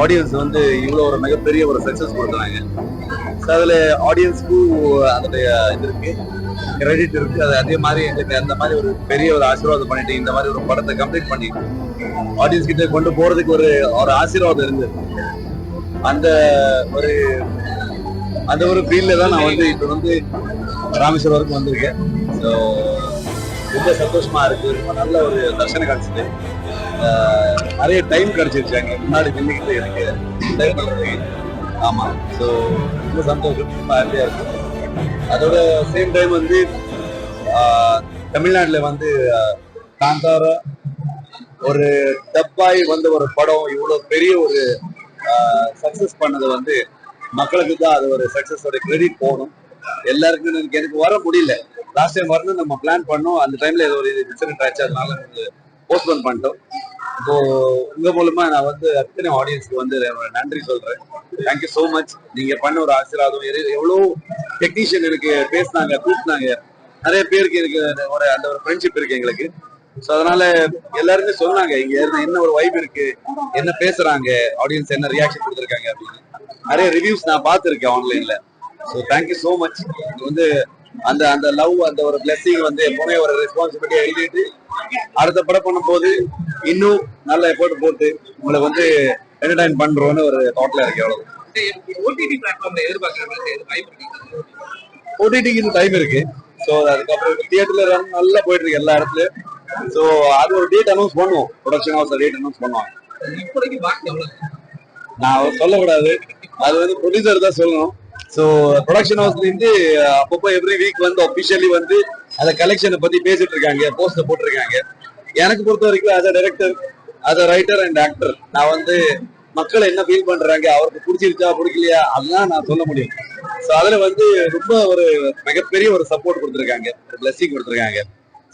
Audience வந்து இவ்வளவு ஒரு மிகப்பெரிய ஒரு சக்சஸ் கொடுக்குறாங்க. அதுல ஆடியன்ஸ்க்கும் அதோடைய இது இருக்கு, கிரெடிட் இருக்கு. அது அதே மாதிரி எங்களுக்கு அந்த மாதிரி ஒரு பெரிய ஒரு ஆசீர்வாதம் பண்ணிட்டு இந்த மாதிரி ஒரு படத்தை கம்ப்ளீட் பண்ணி ஆடியன்ஸ் கிட்ட கொண்டு போறதுக்கு ஒரு ஒரு ஆசீர்வாதம் இருந்தது. அந்த ஒரு அந்த ஒரு ஃபீல்ட்ல தான் நான் வந்து இப்ப வந்து ராமேஸ்வரம் வரைக்கும் வந்திருக்கேன். ஸோ ரொம்ப சந்தோஷமா இருக்கு. ரொம்ப நல்ல ஒரு தர்ஷனம் கிடைச்சது. நிறைய டைம் கிடைச்சிருச்சு அங்க முன்னாடி நின்றுக்கிட்டு எனக்கு டைம் பண்றதுக்கு. ஆமா, ஸோ ரொம்ப சந்தோஷம், ரொம்ப ஹாப்பியா இருக்கு. அதோட சேம் டைம் வந்து தமிழ்நாட்டுல வந்து காந்தாரா ஒரு டப்பாய் வந்து ஒரு படம் இவ்வளவு பெரிய ஒரு சக்சஸ் பண்ணது வந்து மக்களுக்கு தான் அது ஒரு சக்சஸோட கிரெடிட் போகணும். எல்லாருக்கும் எனக்கு வர முடியல. லாஸ்ட் டைம் வரணும் நம்ம பிளான் பண்ணோம். அந்த டைம்ல ஏதோ ஒரு இன்சிடென்ட் ஆச்சு, அதனால போஸ்ட்போன் பண்ணிட்டோம். இப்போ உங்க மூலமா நான் வந்து அத்தனை ஆடியன்ஸ்க்கு வந்து நன்றி சொல்றேன். Thank you so much. நீங்க பண்ண ஒரு ஆசீர்வாதம். எவ்வளவு டெக்னீஷியன் எனக்கு பேசினாங்க, கூப்பிட்டாங்க. நிறைய பேருக்கு எனக்கு ஒரு அந்த ஒரு ஃப்ரெண்ட்ஷிப் இருக்கு எங்களுக்கு. ஸோ அதனால எல்லாருமே சொன்னாங்க இங்க என்ன ஒரு வைப் இருக்கு, என்ன பேசுறாங்க, ஆடியன்ஸ் என்ன ரியாக்ஷன் கொடுத்துருக்காங்க அப்படின்னு. நிறைய ரிவ்யூஸ் நான் பார்த்துருக்கேன் ஆன்லைன்ல. So thank you so much. இது வந்து அந்த அந்த லவ், அந்த ஒரு பிளெஸிங் வந்து எப்பவுமே ஒரு ரெஸ்பான்சிபிலிட்டியா எழுதிட்டு அடுத்த படம் பண்ணும்போது இன்னும் நல்ல எஃபோர்ட் போட்டு உங்களை வந்து என்டர்டைன் பண்றோம்னு ஒரு தாட்ல இருக்கு. அவ்வளவு. ஓடிடிக்கு டைம் இருக்கு. ஸோ அதுக்கப்புறம் தியேட்டர்ல ரன் நல்லா போயிட்டு இருக்கு எல்லா இடத்துலயும். ஸோ அது ஒரு டேட் அனௌன்ஸ் பண்ணுவோம். ப்ரொடக்ஷன் ஹவுஸ் டேட் அனௌன்ஸ் பண்ணுவாங்க. நான் சொல்லக்கூடாது, அது வந்து ப்ரொடியூசர் தான் சொல்லணும். ஸோ ப்ரொடக்ஷன் ஹவுஸ்ல இருந்து அப்பப்போ எவ்ரி வீக் வந்து அபிஷியலி வந்து அந்த கலெக்ஷனை பத்தி பேசிட்டு இருக்காங்க, போஸ்டர் போட்டிருக்காங்க. எனக்கு பொறுத்த வரைக்கும் as a director, as a writer and actor, நான் வந்து மக்கள் என்ன ஃபீல் பண்றாங்க, அவருக்கு பிடிச்சிருச்சா பிடிக்கலையா அதெல்லாம் நான் சொல்ல முடியும். ஸோ அதுல வந்து ரொம்ப ஒரு மிகப்பெரிய ஒரு சப்போர்ட் கொடுத்துருக்காங்க, ஒரு பிளெஸிங் கொடுத்துருக்காங்க.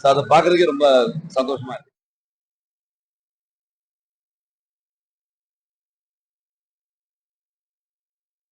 ஸோ அதை பாக்குறதுக்கு ரொம்ப சந்தோஷமா இருக்கு.